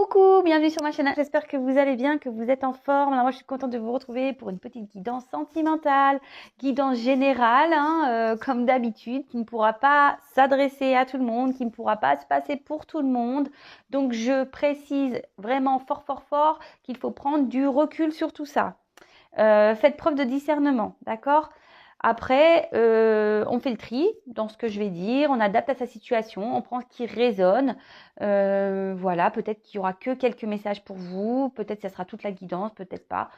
Coucou, bienvenue sur ma chaîne. J'espère que vous allez bien, que vous êtes en forme. Alors moi, je suis contente de vous retrouver pour une petite guidance sentimentale, guidance générale, comme d'habitude, qui ne pourra pas s'adresser à tout le monde, qui ne pourra pas se passer pour tout le monde. Donc, je précise vraiment fort qu'il faut prendre du recul sur tout ça. Faites preuve de discernement, d'accord? Après, on fait le tri dans ce que je vais dire, on adapte à sa situation, on prend ce qui résonne. Voilà, peut-être qu'il y aura que quelques messages pour vous, peut-être que ça sera toute la guidance, peut-être pas.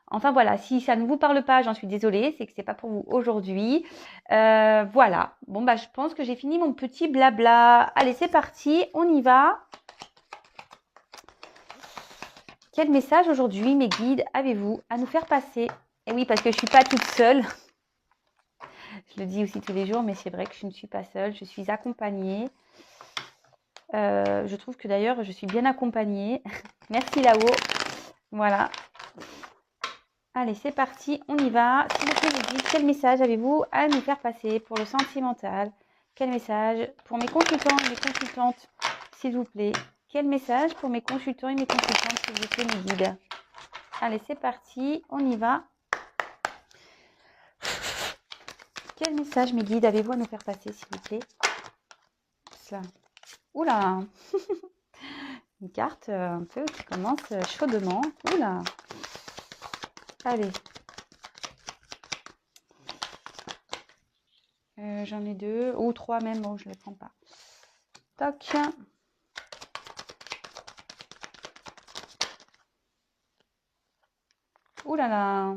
Enfin voilà, si ça ne vous parle pas, j'en suis désolée, c'est que c'est pas pour vous aujourd'hui. Voilà, bon bah je pense que j'ai fini mon petit blabla. Allez, c'est parti, on y va. Quel message aujourd'hui, mes guides, avez-vous à nous faire passer? Et oui, parce que je suis pas toute seule. Je le dis aussi tous les jours, mais c'est vrai que je ne suis pas seule, je suis accompagnée. Je trouve que d'ailleurs, je suis bien accompagnée. Merci là-haut. Voilà. Allez, c'est parti, on y va. S'il vous plaît, vous dites quel message avez-vous à nous faire passer pour le sentimental? Quel message pour mes consultants et mes consultantes, s'il vous plaît? Quel message pour mes consultants et mes consultantes, s'il vous plaît, mes guides? Allez, c'est parti, on y va. Quel message, mes guides, avez-vous à nous faire passer, s'il vous plaît? Cela. Oula. Une carte un peu qui commence chaudement. Oula. Allez. J'en ai deux ou trois même. Bon, je ne les prends pas. Toc. Oula là.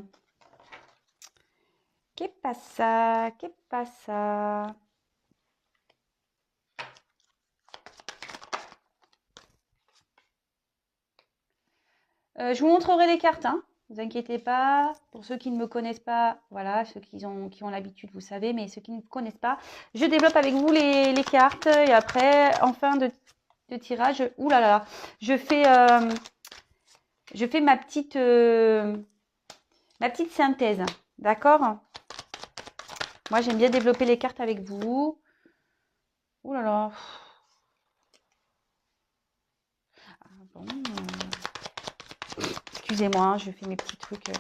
Qu'est passa? Qu'est passa? Je vous montrerai les cartes, hein. Vous inquiétez pas. Pour ceux qui ne me connaissent pas, voilà, ceux qui ont l'habitude, vous savez, mais ceux qui ne me connaissent pas, je développe avec vous les cartes et après, en fin de tirage, oula là, je fais ma petite synthèse, d'accord? Moi, j'aime bien développer les cartes avec vous. Ouh là là. Ah, bon. Excusez-moi, je fais mes petits trucs.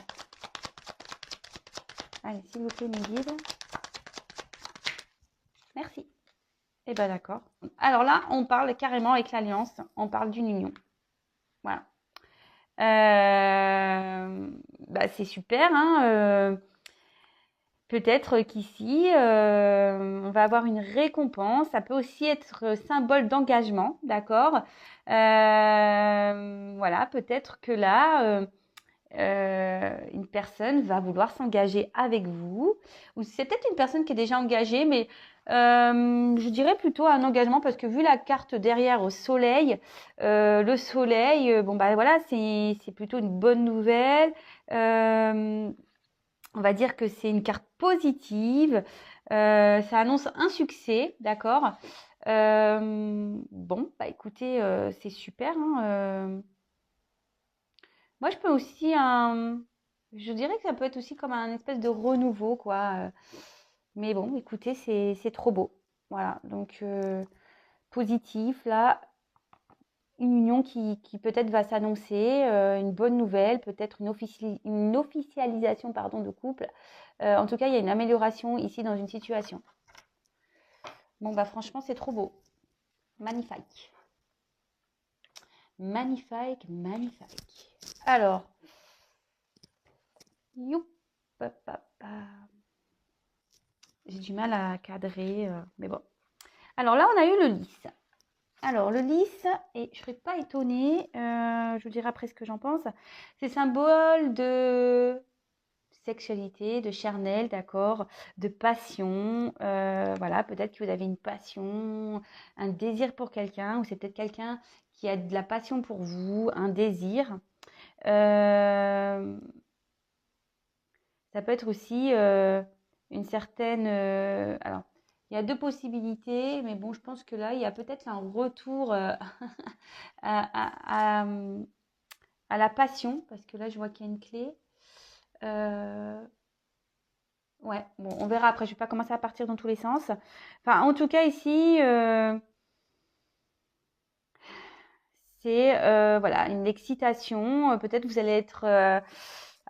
Allez, s'il vous plaît, mes guides. Merci. Eh bien, d'accord. Alors là, on parle carrément avec l'Alliance. On parle d'une union. Voilà. Bah, c'est super, hein. Peut-être qu'ici, on va avoir une récompense. Ça peut aussi être symbole d'engagement, d'accord? Voilà, peut-être que là, une personne va vouloir s'engager avec vous. Ou c'est peut-être une personne qui est déjà engagée, mais je dirais plutôt un engagement parce que vu la carte derrière au soleil, le soleil, bon bah voilà, c'est plutôt une bonne nouvelle. On va dire que c'est une carte positive. Ça annonce un succès, d'accord? Bon, bah écoutez, c'est super, hein. Moi, je peux aussi, je dirais que ça peut être aussi comme un espèce de renouveau, quoi. Mais bon, écoutez, c'est trop beau. Voilà, donc positif, là, une union qui peut-être va s'annoncer, une bonne nouvelle, peut-être une officialisation pardon, de couple. En tout cas, il y a une amélioration ici dans une situation. Bon, bah franchement, c'est trop beau. Magnifique. Magnifique, magnifique. Alors, youp, j'ai du mal à cadrer, mais bon. Alors là, on a eu le lys. Alors, le lys, et je ne serais pas étonnée, je vous dirai après ce que j'en pense, c'est symbole de sexualité, de charnel, d'accord, de passion. Voilà, peut-être que vous avez une passion, un désir pour quelqu'un, ou c'est peut-être quelqu'un qui a de la passion pour vous, un désir. Ça peut être aussi une certaine... alors, il y a deux possibilités, mais bon, je pense que là, il y a peut-être un retour à, à, à la passion, parce que là, je vois qu'il y a une clé. Ouais, bon, on verra après, je ne vais pas commencer à partir dans tous les sens. Enfin, en tout cas, ici, c'est voilà, une excitation. Peut-être vous allez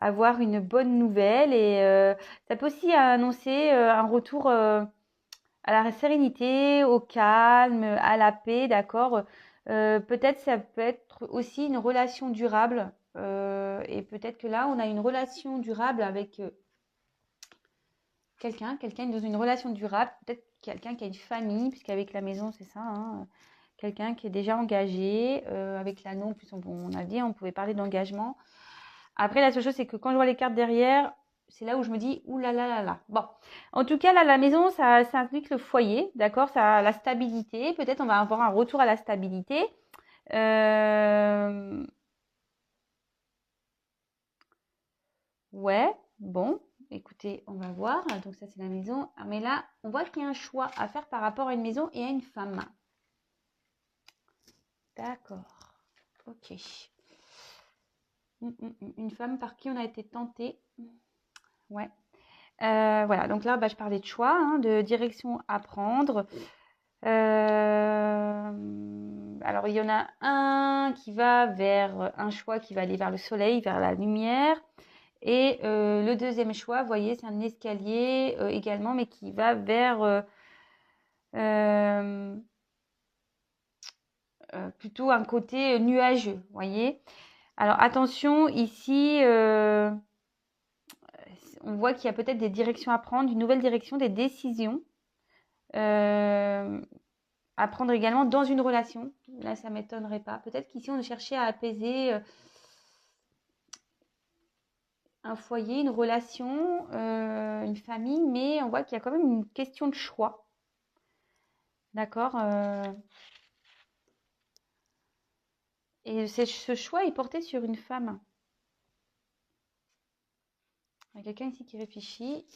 avoir une bonne nouvelle et ça peut aussi annoncer un retour à la sérénité, au calme, à la paix, d'accord. Peut-être ça peut être aussi une relation durable. Et peut-être que là, on a une relation durable avec quelqu'un dans une relation durable, peut-être quelqu'un qui a une famille, puisqu'avec la maison, c'est ça, hein, quelqu'un qui est déjà engagé, avec l'anneau, en plus on a dit, on pouvait parler d'engagement. Après, la seule chose, c'est que quand je vois les cartes derrière, c'est là où je me dis, ouh là là là là. Bon, en tout cas, là, la maison, ça implique le foyer, d'accord, ça, la stabilité, peut-être on va avoir un retour à la stabilité. Ouais, bon, écoutez, on va voir. Donc ça, c'est la maison. Ah, mais là, on voit qu'il y a un choix à faire par rapport à une maison et à une femme. D'accord. Ok. Une femme par qui on a été tenté. Ouais. Voilà, donc là, bah, je parlais de choix, hein, de direction à prendre. Alors, il y en a un qui va vers un choix qui va aller vers le soleil, vers la lumière. Et le deuxième choix, vous voyez, c'est un escalier également, mais qui va vers euh, plutôt un côté nuageux, vous voyez. Alors attention, ici, on voit qu'il y a peut-être des directions à prendre, une nouvelle direction, des décisions à prendre également dans une relation. Là, ça ne m'étonnerait pas. Peut-être qu'ici, on cherchait à apaiser un foyer, une relation, une famille, mais on voit qu'il y a quand même une question de choix. D'accord. Et ce choix est porté sur une femme. Il y a quelqu'un ici qui réfléchit.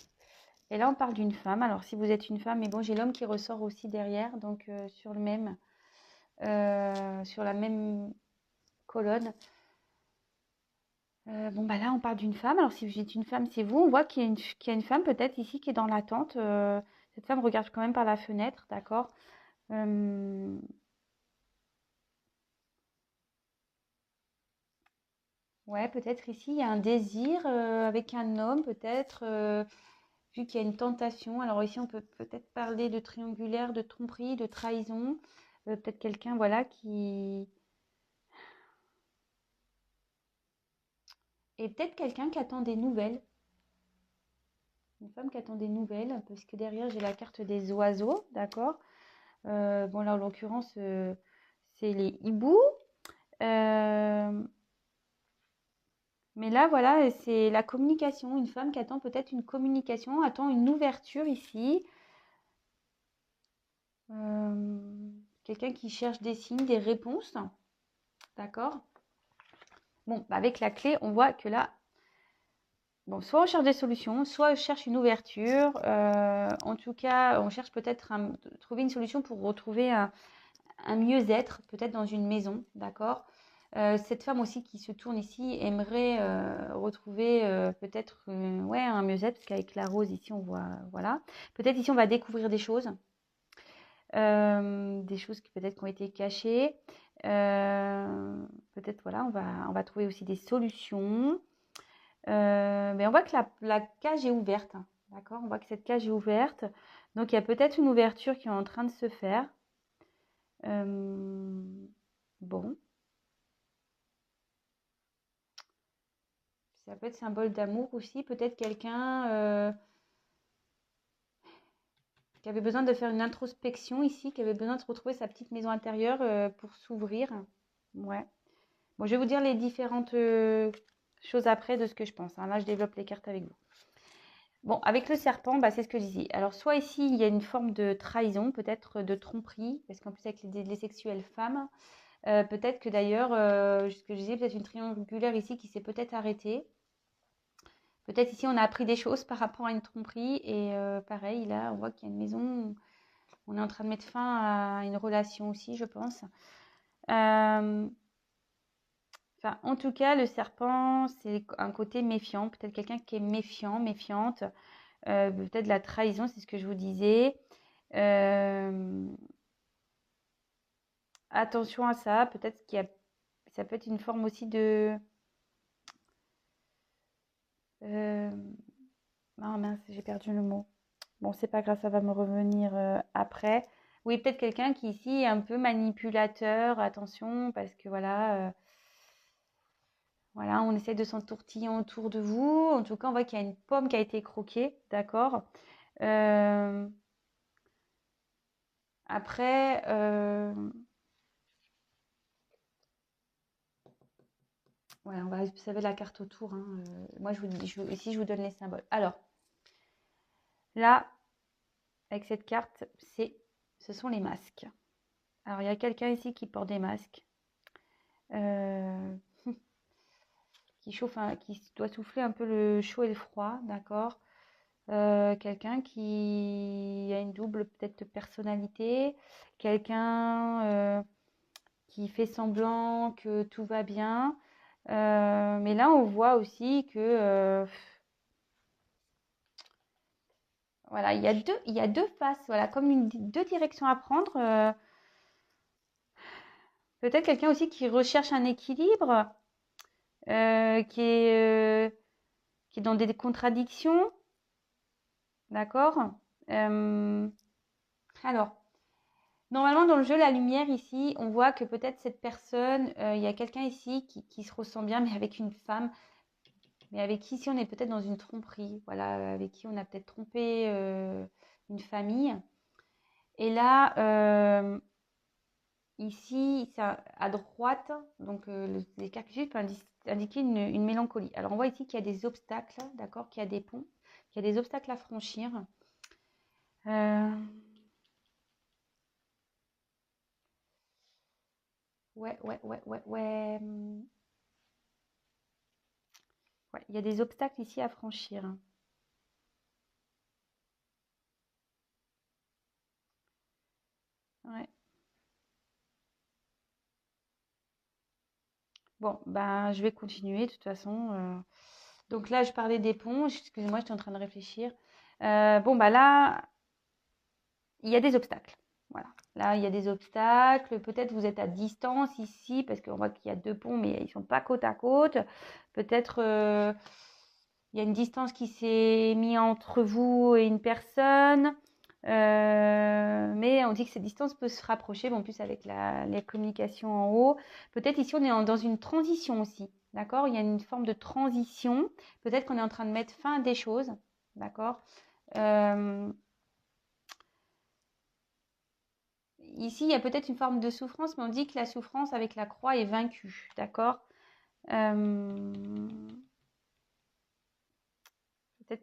Et là, on parle d'une femme. Alors, si vous êtes une femme, mais bon, j'ai l'homme qui ressort aussi derrière, donc sur sur la même colonne. Bon, bah là, on parle d'une femme. Alors, si vous êtes une femme, c'est vous. On voit qu'il y a une femme peut-être ici qui est dans l'attente. Cette femme regarde quand même par la fenêtre, d'accord. Ouais, peut-être ici, il y a un désir avec un homme, peut-être, vu qu'il y a une tentation. Alors ici, on peut peut-être parler de triangulaire, de tromperie, de trahison. Peut-être quelqu'un, voilà, qui... Et peut-être quelqu'un qui attend des nouvelles. Une femme qui attend des nouvelles, parce que derrière, j'ai la carte des oiseaux, d'accord. Bon, là, en l'occurrence, c'est les hiboux. Euh, mais là, voilà, c'est la communication. Une femme qui attend peut-être une communication, attend une ouverture ici. Quelqu'un qui cherche des signes, des réponses. D'accord. Bon, bah, avec la clé, on voit que là, bon, soit on cherche des solutions, soit on cherche une ouverture. En tout cas, on cherche peut-être à trouver une solution pour retrouver un mieux-être, peut-être dans une maison. D'accord. Cette femme aussi qui se tourne ici aimerait retrouver peut-être ouais, un mieux-être, parce qu'avec la rose ici, on voit, voilà. Peut-être ici, on va découvrir des choses qui peut-être qui ont été cachées. Peut-être, voilà, on va trouver aussi des solutions. Mais on voit que la cage est ouverte, hein, d'accord? On voit que cette cage est ouverte. Donc, il y a peut-être une ouverture qui est en train de se faire. Bon, ça peut être symbole d'amour aussi. Peut-être quelqu'un qui avait besoin de faire une introspection ici, qui avait besoin de retrouver sa petite maison intérieure pour s'ouvrir. Ouais. Bon, je vais vous dire les différentes choses après de ce que je pense, hein. Là, je développe les cartes avec vous. Bon, avec le serpent, bah, c'est ce que je disais. Alors, soit ici, il y a une forme de trahison, peut-être de tromperie, parce qu'en plus, avec les sexuelles femmes, peut-être que d'ailleurs, ce que je disais, peut-être une triangulaire ici qui s'est peut-être arrêtée. Peut-être ici, on a appris des choses par rapport à une tromperie. Et pareil, là, on voit qu'il y a une maison. On est en train de mettre fin à une relation aussi, je pense. Enfin, en tout cas, le serpent, c'est un côté méfiant. Peut-être quelqu'un qui est méfiant, méfiante. Peut-être la trahison, c'est ce que je vous disais. Attention à ça. Peut-être qu'il y a ça peut être une forme aussi de... Ah mince, j'ai perdu le mot. Bon, c'est pas grave, ça va me revenir après. Oui, peut-être quelqu'un qui ici est un peu manipulateur, attention, parce que voilà, on essaie de s'entourtiller autour de vous. En tout cas, on voit qu'il y a une pomme qui a été croquée, d'accord? Euh, Après, ouais, on va observer la carte autour, hein. Moi, je vous dis, ici, je vous donne les symboles. Alors, là, avec cette carte, ce sont les masques. Alors, il y a quelqu'un ici qui porte des masques, euh, qui chauffe, qui doit souffler un peu le chaud et le froid, d'accord? Quelqu'un qui a une double peut-être personnalité, quelqu'un qui fait semblant que tout va bien. Mais là, on voit aussi que voilà, il y a deux faces, voilà, comme deux directions à prendre. Peut-être quelqu'un aussi qui recherche un équilibre, euh, qui est, euh, qui est dans des contradictions, d'accord? Euh, alors, normalement, dans le jeu, la lumière ici, on voit que peut-être cette personne, il y a quelqu'un ici qui se ressent bien, mais avec une femme, mais avec qui ici on est peut-être dans une tromperie, voilà, avec qui on a peut-être trompé une famille. Et là, ici, à droite, donc les cartes peuvent indiquer une mélancolie. Alors on voit ici qu'il y a des obstacles, d'accord, qu'il y a des ponts, qu'il y a des obstacles à franchir. Euh, ouais. Ouais, il y a des obstacles ici à franchir. Ouais. Bon, ben, je vais continuer de toute façon. Donc là, je parlais des ponts. Excusez-moi, j'étais en train de réfléchir. Bon, bah là, il y a des obstacles. Voilà. Là, il y a des obstacles. Peut-être vous êtes à distance ici, parce qu'on voit qu'il y a deux ponts, mais ils ne sont pas côte à côte. Peut-être il y a une distance qui s'est mise entre vous et une personne. Mais on dit que cette distance peut se rapprocher, bon, en plus avec les communications en haut. Peut-être ici, on est dans une transition aussi. D'accord? Il y a une forme de transition. Peut-être qu'on est en train de mettre fin à des choses. D'accord? Euh, Ici, il y a peut-être une forme de souffrance, mais on dit que la souffrance avec la croix est vaincue. D'accord? Peut-être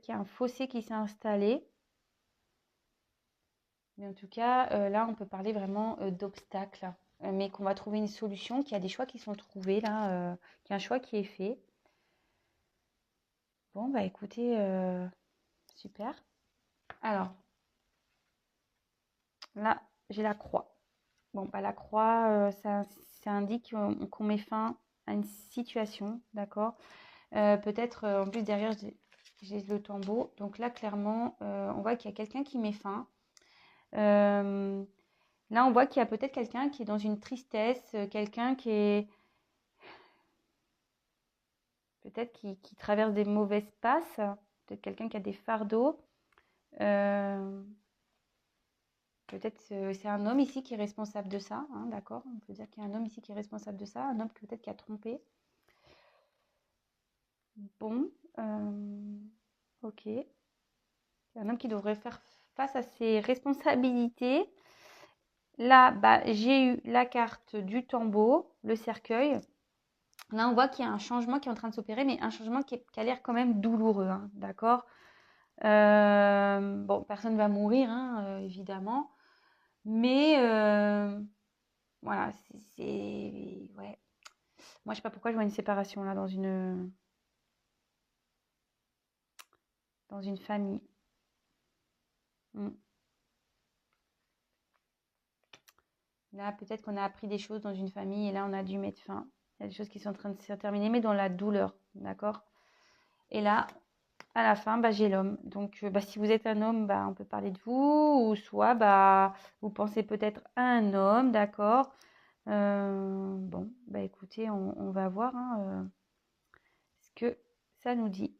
qu'il y a un fossé qui s'est installé. Mais en tout cas, là, on peut parler vraiment d'obstacles, mais qu'on va trouver une solution, qu'il y a des choix qui sont trouvés là, qu'il y a un choix qui est fait. Bon, bah écoutez, super. Alors, là, j'ai la croix. Bon, bah la croix, ça indique qu'on met fin à une situation, d'accord? Peut-être, en plus, derrière, j'ai le tombeau. Donc là, clairement, on voit qu'il y a quelqu'un qui met fin. Euh, Là, on voit qu'il y a peut-être quelqu'un qui est dans une tristesse, quelqu'un qui est peut-être qui traverse des mauvaises passes, peut-être quelqu'un qui a des fardeaux. Euh, Peut-être c'est un homme ici qui est responsable de ça, hein, d'accord? On peut dire qu'il y a un homme ici qui est responsable de ça, un homme peut-être qui a trompé. Bon, ok. Un homme qui devrait faire face à ses responsabilités. Là, bah, j'ai eu la carte du tombeau, le cercueil. Là, on voit qu'il y a un changement qui est en train de s'opérer, mais un changement qui a l'air quand même douloureux, hein, d'accord? Bon, personne ne va mourir, hein, évidemment, mais voilà, ouais. Moi, je sais pas pourquoi je vois une séparation là dans une famille. Mm. Là, peut-être qu'on a appris des choses dans une famille et là, on a dû mettre fin. Il y a des choses qui sont en train de se terminer, mais dans la douleur, d'accord? Et là, à la fin, bah, j'ai l'homme. Donc, bah, si vous êtes un homme, bah, on peut parler de vous, ou soit bah, vous pensez peut-être à un homme, d'accord? Bon, bah écoutez. écoutez, on va voir ce que ça nous dit.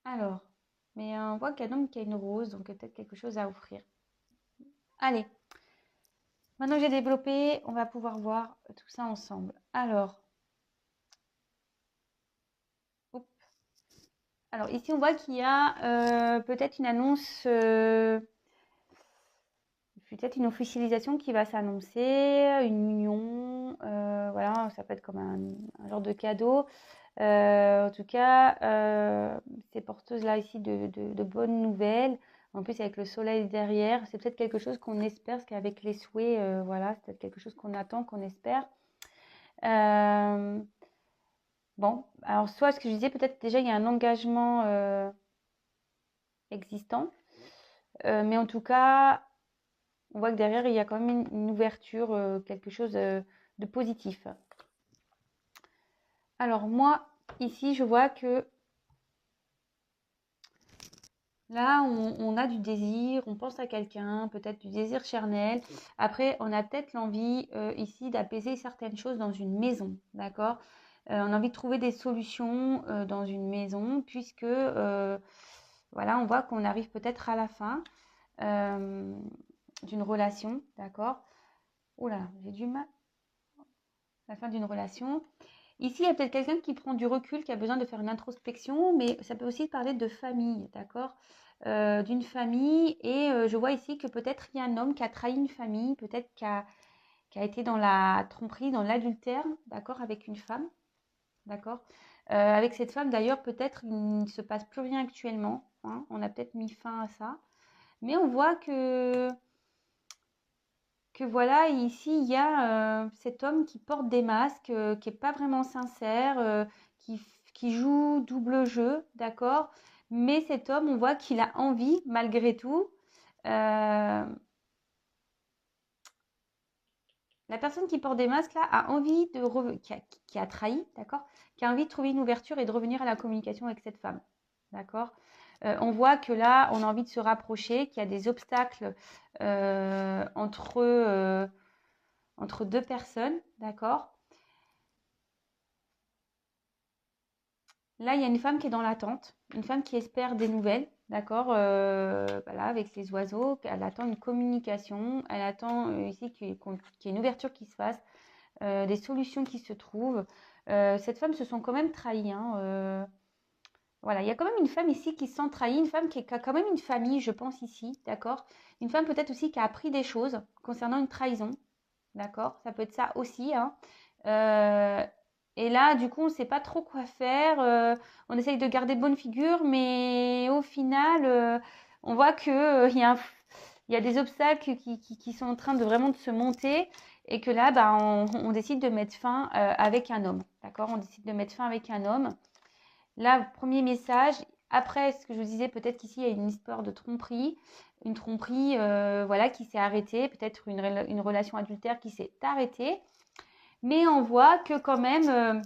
Alors, mais on voit qu'il y a un homme qui a une rose, donc peut-être quelque chose à offrir. Allez, maintenant que j'ai développé, on va pouvoir voir tout ça ensemble. Alors, hop. Alors ici, on voit qu'il y a peut-être une annonce, peut-être une officialisation qui va s'annoncer, une union, voilà, ça peut être comme un genre de cadeau. En tout cas, c'est porteuse là ici de bonnes nouvelles. En plus, avec le soleil derrière, c'est peut-être quelque chose qu'on espère, parce qu'avec les souhaits, voilà, c'est peut-être quelque chose qu'on attend, qu'on espère. Bon, alors soit ce que je disais, peut-être déjà il y a un engagement existant, mais en tout cas, on voit que derrière il y a quand même une ouverture, quelque chose de positif. Alors moi, ici, je vois que là, on a du désir, on pense à quelqu'un, peut-être du désir charnel. Après, on a peut-être l'envie ici d'apaiser certaines choses dans une maison, d'accord? On a envie de trouver des solutions dans une maison, puisque voilà, on voit qu'on arrive peut-être à la fin d'une relation, d'accord? Oh là, j'ai du mal. La fin d'une relation. Ici, il y a peut-être quelqu'un qui prend du recul, qui a besoin de faire une introspection, mais ça peut aussi parler de famille, d'accord? D'une famille. Et je vois ici que peut-être il y a un homme qui a trahi une famille, peut-être qui a été dans la tromperie, dans l'adultère, d'accord, avec une femme, d'accord? Avec cette femme, d'ailleurs, peut-être il ne se passe plus rien actuellement, hein, on a peut-être mis fin à ça. Mais on voit que voilà, ici, il y a cet homme qui porte des masques, qui n'est pas vraiment sincère, qui, qui joue double jeu, d'accord? Mais cet homme, on voit qu'il a envie, malgré tout. La personne qui porte des masques, là, a envie qui a trahi, d'accord? Qui a envie de trouver une ouverture et de revenir à la communication avec cette femme, d'accord? On voit que là, on a envie de se rapprocher, qu'il y a des obstacles entre deux personnes, d'accord? Là, il y a une femme qui est dans l'attente, une femme qui espère des nouvelles, d'accord? Voilà, avec les oiseaux, elle attend une communication, elle attend ici qu'il y ait une ouverture qui se fasse, des solutions qui se trouvent. Cette femme se sent quand même trahie, hein, voilà, il y a quand même une femme ici qui se sent trahie, une femme qui a quand même une famille, je pense ici, d'accord? Une femme peut-être aussi qui a appris des choses concernant une trahison, d'accord? Ça peut être ça aussi, hein. Euh, et là, du coup, on ne sait pas trop quoi faire. On essaye de garder bonne figure, mais au final, on voit que il y a des obstacles qui sont en train de vraiment de se monter et que là, bah, on décide de mettre fin avec un homme, d'accord? On décide de mettre fin avec un homme. Là, premier message. Après, ce que je vous disais, peut-être qu'ici, il y a une histoire de tromperie. Une tromperie voilà, qui s'est arrêtée. Peut-être une relation adultère qui s'est arrêtée. Mais on voit que quand même,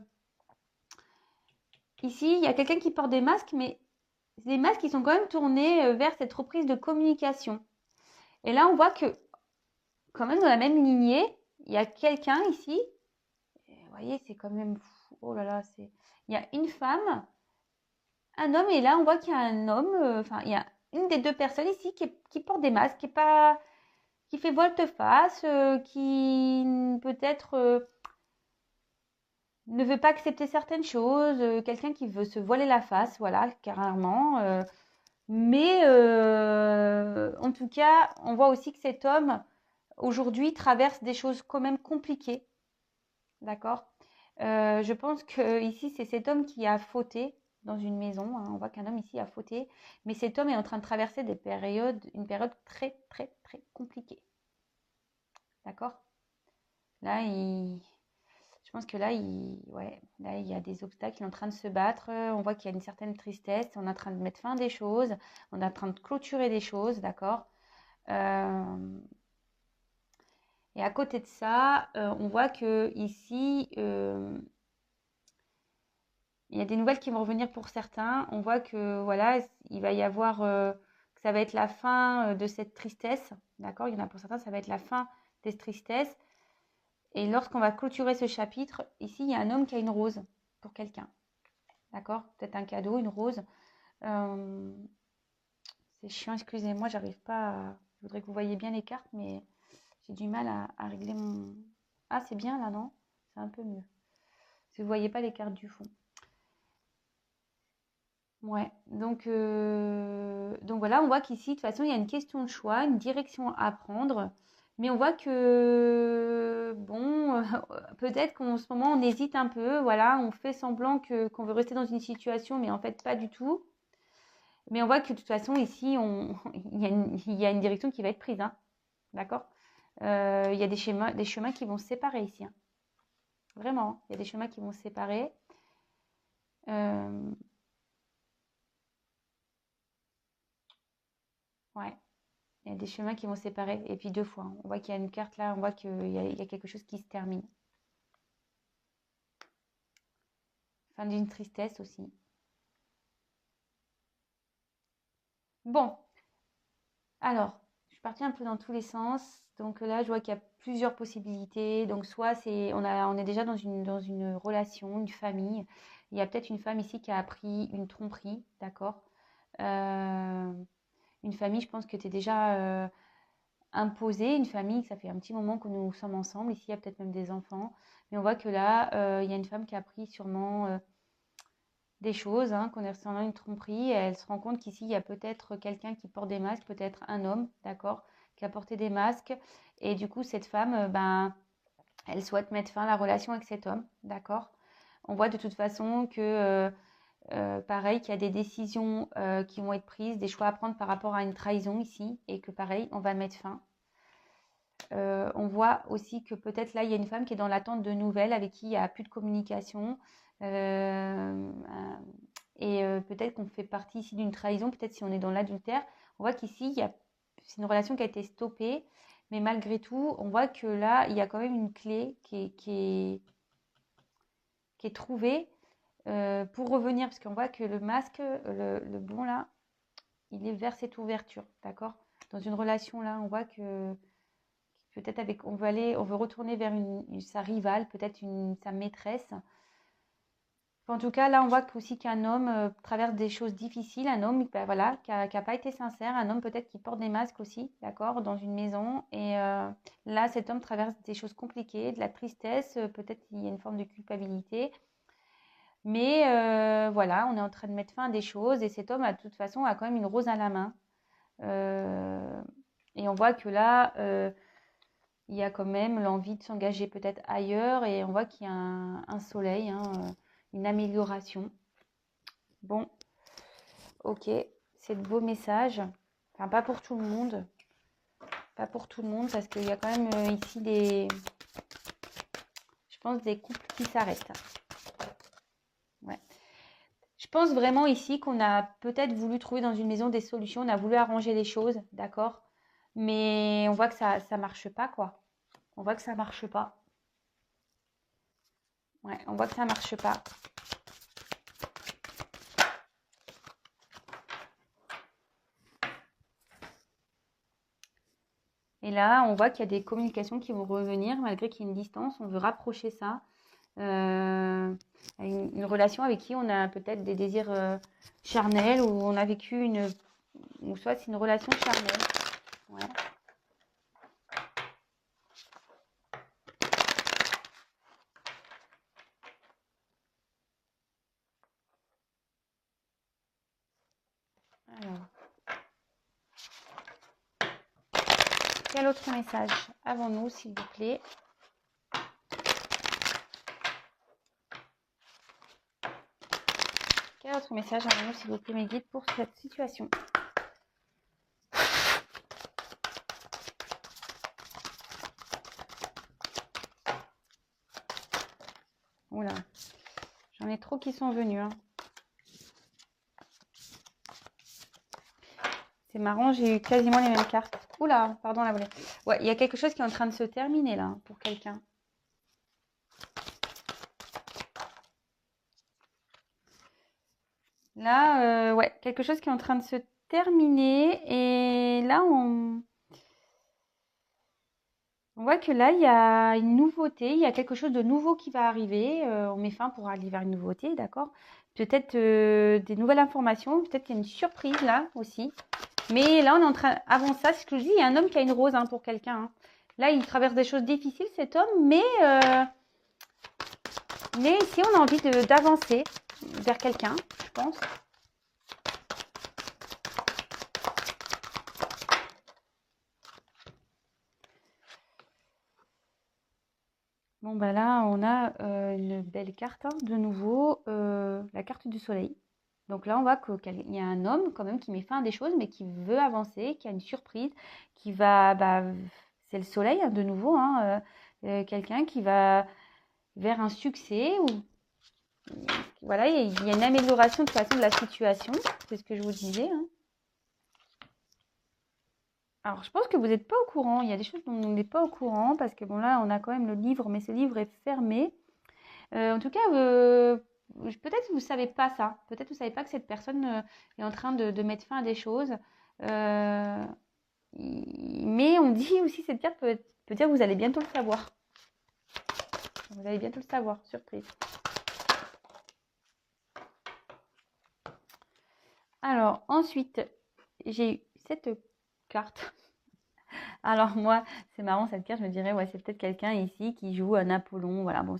ici, il y a quelqu'un qui porte des masques, mais des masques qui sont quand même tournés vers cette reprise de communication. Et là, on voit que, quand même, dans la même lignée, il y a quelqu'un ici. Et vous voyez, c'est quand même fou. Oh là là, il y a une femme, un homme, et là, on voit qu'il y a un homme, enfin, il y a une des deux personnes ici qui porte des masques, qui fait volte-face, qui peut-être ne veut pas accepter certaines choses, quelqu'un qui veut se voiler la face, voilà, carrément. Mais en tout cas, on voit aussi que cet homme, aujourd'hui, traverse des choses quand même compliquées, d'accord? Je pense que ici, c'est cet homme qui a fauté dans une maison, hein. On voit qu'un homme ici a fauté, mais cet homme est en train de traverser une période très, très, très compliquée, d'accord? Là, je pense que là, ouais, là, il y a des obstacles, il est en train de se battre. On voit qu'il y a une certaine tristesse. On est en train de mettre fin à des choses. On est en train de clôturer des choses, d'accord? Euh, et à côté de ça, on voit que ici, il y a des nouvelles qui vont revenir pour certains. On voit que voilà, il va y avoir que ça va être la fin de cette tristesse. D'accord? Il y en a pour certains, ça va être la fin de cette tristesse. Et lorsqu'on va clôturer ce chapitre, ici, il y a un homme qui a une rose pour quelqu'un. D'accord? Peut-être un cadeau, une rose. C'est chiant, excusez-moi, j'arrive pas à... Je voudrais que vous voyez bien les cartes, mais j'ai du mal à régler mon... Ah, c'est bien là, non? C'est un peu mieux. Si vous ne voyez pas les cartes du fond. Ouais, donc voilà, on voit qu'ici, de toute façon, il y a une question de choix, une direction à prendre. Mais on voit que, bon, peut-être qu'en ce moment, on hésite un peu. Voilà, on fait semblant qu'on veut rester dans une situation, mais en fait, pas du tout. Mais on voit que de toute façon, ici, il y a une direction qui va être prise. Hein. D'accord? Il y a des chemins qui vont se séparer ici. Hein. Vraiment, il y a des chemins qui vont se séparer. Ouais, il y a des chemins qui vont se séparer. Et puis 2 fois. Hein. On voit qu'il y a une carte là, on voit qu'il y a quelque chose qui se termine. Fin d'une tristesse aussi. Bon, alors, je suis partie un peu dans tous les sens. Donc là, je vois qu'il y a plusieurs possibilités. Donc soit on est déjà dans une relation, une famille. Il y a peut-être une femme ici qui a appris une tromperie, d'accord? Une famille, je pense que tu es déjà imposée. Une famille, ça fait un petit moment que nous sommes ensemble. Ici, il y a peut-être même des enfants. Mais on voit que là, il y a une femme qui a appris sûrement des choses, hein, qu'on est ressemblé une tromperie. Et elle se rend compte qu'ici, il y a peut-être quelqu'un qui porte des masques, peut-être un homme, d'accord, qui a porté des masques. Et du coup, cette femme, elle souhaite mettre fin à la relation avec cet homme, d'accord. On voit de toute façon que, pareil, qu'il y a des décisions qui vont être prises, des choix à prendre par rapport à une trahison ici, et que pareil, on va mettre fin. On voit aussi que peut-être là, il y a une femme qui est dans l'attente de nouvelles, avec qui il n'y a plus de communication. Et peut-être qu'on fait partie ici d'une trahison, peut-être si on est dans l'adultère. On voit qu'ici, c'est une relation qui a été stoppée, mais malgré tout, on voit que là, il y a quand même une clé qui est trouvée pour revenir, parce qu'on voit que le masque, le blond là, il est vers cette ouverture, d'accord? Dans une relation là, on voit que peut-être on veut retourner vers sa rivale, peut-être sa maîtresse. En tout cas, là, on voit aussi qu'un homme traverse des choses difficiles, un homme voilà, qui n'a pas été sincère, un homme peut-être qui porte des masques aussi, d'accord, dans une maison. Et là, cet homme traverse des choses compliquées, de la tristesse, peut-être il y a une forme de culpabilité. Mais voilà, on est en train de mettre fin à des choses et cet homme, de toute façon, a quand même une rose à la main. Et on voit que là, il y a quand même l'envie de s'engager peut-être ailleurs et on voit qu'il y a un soleil, hein, une amélioration. Bon, ok, c'est de beaux messages. Enfin, pas pour tout le monde. Pas pour tout le monde parce qu'il y a quand même ici je pense, des couples qui s'arrêtent. Ouais. Je pense vraiment ici qu'on a peut-être voulu trouver dans une maison des solutions. On a voulu arranger les choses, d'accord? Mais on voit que ça marche pas, quoi. On voit que ça marche pas. Ouais, on voit que ça marche pas. Et là, on voit qu'il y a des communications qui vont revenir, malgré qu'il y ait une distance. On veut rapprocher ça. Une relation avec qui on a peut-être des désirs charnels, ou on a vécu ou soit c'est une relation charnelle. Ouais. Alors. Quel autre message avons-nous, s'il vous plaît? Quel autre message avons-nous, s'il vous plaît, mes guides, pour cette situation? Oula, j'en ai trop qui sont venus. Hein. C'est marrant, j'ai eu quasiment les mêmes cartes. Oula, pardon la volée. Ouais, il y a quelque chose qui est en train de se terminer là, pour quelqu'un. Là, ouais, quelque chose qui est en train de se terminé. Et là, on voit que là, il y a une nouveauté, il y a quelque chose de nouveau qui va arriver. On met fin pour aller vers une nouveauté, d'accord? Peut-être des nouvelles informations, peut-être qu'il y a une surprise là aussi. Mais là, on est en train, avant ça, ce que je dis, il y a un homme qui a une rose hein, pour quelqu'un. Hein. Là, il traverse des choses difficiles, cet homme, mais ici, on a envie d'avancer vers quelqu'un, je pense. Bon, bah là, on a une belle carte, hein, de nouveau, la carte du soleil. Donc là, on voit qu'il y a un homme quand même qui met fin à des choses, mais qui veut avancer, qui a une surprise, qui va, bah, c'est le soleil, hein, de nouveau, hein, quelqu'un qui va vers un succès ou voilà, il y a une amélioration de toute façon de la situation, c'est ce que je vous disais. Hein. Alors, je pense que vous n'êtes pas au courant. Il y a des choses dont on n'est pas au courant parce que bon là, on a quand même le livre, mais ce livre est fermé. En tout cas, peut-être vous ne savez pas ça. Peut-être vous ne savez pas que cette personne est en train de mettre fin à des choses. Euh, mais on dit aussi, cette carte peut dire que vous allez bientôt le savoir. Vous allez bientôt le savoir, surprise. Alors, ensuite, j'ai eu cette carte. Alors moi, c'est marrant cette carte, je me dirais, ouais, c'est peut-être quelqu'un ici qui joue un Apollon. Voilà, bon,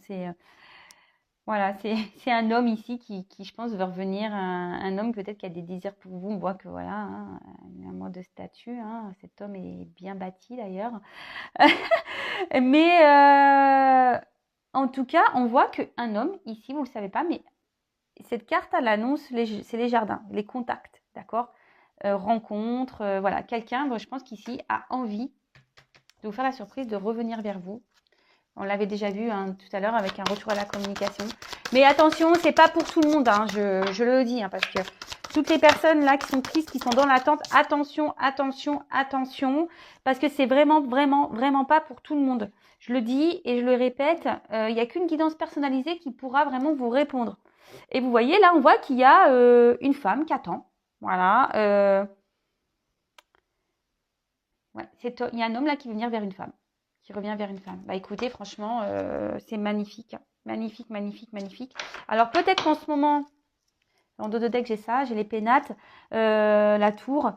voilà, c'est un homme ici qui, je pense, veut revenir. Un homme peut-être qui a des désirs pour vous. On voit que voilà, hein, il y a un mot de statut. Hein, cet homme est bien bâti d'ailleurs. Mais en tout cas, on voit qu'un homme ici, vous ne le savez pas, mais cette carte, elle annonce, c'est les jardins, les contacts, d'accord? Rencontres, voilà, quelqu'un, je pense qu'ici, a envie de vous faire la surprise de revenir vers vous. On l'avait déjà vu hein, tout à l'heure avec un retour à la communication. Mais attention, c'est pas pour tout le monde, hein, je le dis, hein, parce que toutes les personnes là qui sont tristes, qui sont dans l'attente, attention, attention, attention, parce que c'est vraiment, vraiment, vraiment pas pour tout le monde. Je le dis et je le répète, il n'y a qu'une guidance personnalisée qui pourra vraiment vous répondre. Et vous voyez, là, on voit qu'il y a une femme qui attend. Voilà. Ouais, il y a un homme là qui veut venir vers une femme. Qui revient vers une femme. Bah écoutez, franchement, c'est magnifique. Hein. Magnifique, magnifique, magnifique. Alors peut-être qu'en ce moment, en dos de deck, j'ai ça, j'ai les pénates, la tour.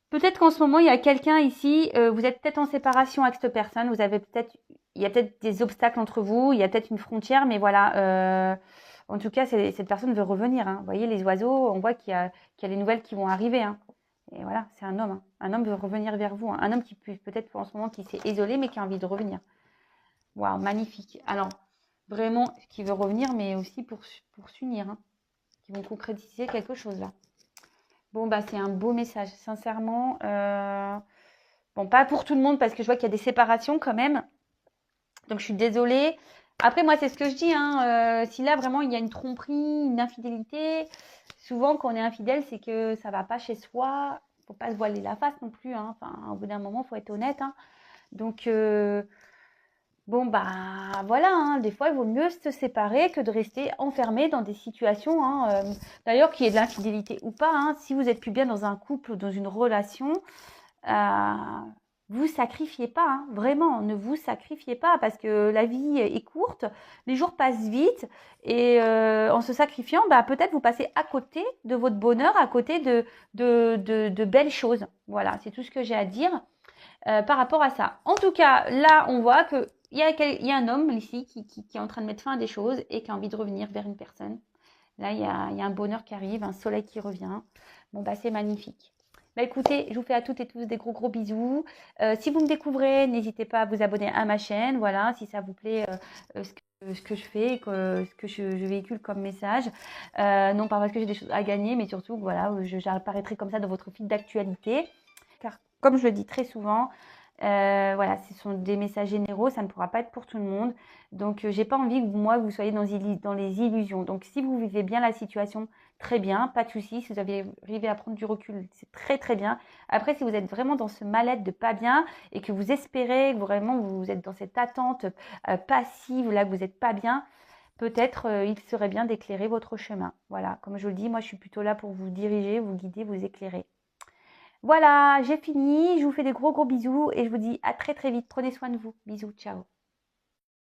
Peut-être qu'en ce moment, il y a quelqu'un ici, vous êtes peut-être en séparation avec cette personne, il y a peut-être des obstacles entre vous, il y a peut-être une frontière, mais voilà. En tout cas, cette personne veut revenir. Hein. Vous voyez, les oiseaux, on voit qu'il y a les nouvelles qui vont arriver. Hein. Et voilà, c'est un homme. Hein. Un homme veut revenir vers vous. Hein. Un homme qui peut-être en ce moment qui s'est isolé, mais qui a envie de revenir. Waouh, magnifique. Alors, vraiment, qui veut revenir, mais aussi pour s'unir. Hein. Qui vont concrétiser quelque chose là. Bon, bah, c'est un beau message, sincèrement. Bon, pas pour tout le monde, parce que je vois qu'il y a des séparations quand même. Donc, je suis désolée. Après, moi, c'est ce que je dis. Hein. Si là, vraiment, il y a une tromperie, une infidélité, souvent, quand on est infidèle, c'est que ça va pas chez soi. Faut pas se voiler la face non plus. Hein. Enfin, au bout d'un moment, faut être honnête. Hein. Donc, bon, bah voilà, hein. Des fois, il vaut mieux se séparer que de rester enfermé dans des situations. Hein. D'ailleurs, qu'il y ait de l'infidélité ou pas, hein, si vous êtes plus bien dans un couple, dans une relation, vous sacrifiez pas, hein, vraiment, ne vous sacrifiez pas parce que la vie est courte, les jours passent vite et en se sacrifiant, bah, peut-être vous passez à côté de votre bonheur, à côté de belles choses. Voilà, c'est tout ce que j'ai à dire par rapport à ça. En tout cas, là, on voit qu'il y a un homme ici qui est en train de mettre fin à des choses et qui a envie de revenir vers une personne. Là, il y a un bonheur qui arrive, un soleil qui revient. Bon, bah, c'est magnifique. Bah, écoutez, je vous fais à toutes et tous des gros gros bisous. Si vous me découvrez, n'hésitez pas à vous abonner à ma chaîne. Voilà, si ça vous plaît ce que je fais, ce que je véhicule comme message. Non pas parce que j'ai des choses à gagner, mais surtout, voilà, j'apparaîtrai comme ça dans votre fil d'actualité. Car comme je le dis très souvent, voilà, ce sont des messages généraux, ça ne pourra pas être pour tout le monde. Donc, j'ai pas envie que vous soyez dans les illusions. Donc, si vous vivez bien la situation, très bien, pas de souci. Si vous arrivez à prendre du recul, c'est très très bien. Après, si vous êtes vraiment dans ce mal-être de pas bien et que vous espérez, que vraiment vous êtes dans cette attente passive, là, que vous n'êtes pas bien, peut-être il serait bien d'éclairer votre chemin. Voilà, comme je vous le dis, moi, je suis plutôt là pour vous diriger, vous guider, vous éclairer. Voilà, j'ai fini. Je vous fais des gros bisous et je vous dis à très vite. Prenez soin de vous. Bisous, ciao.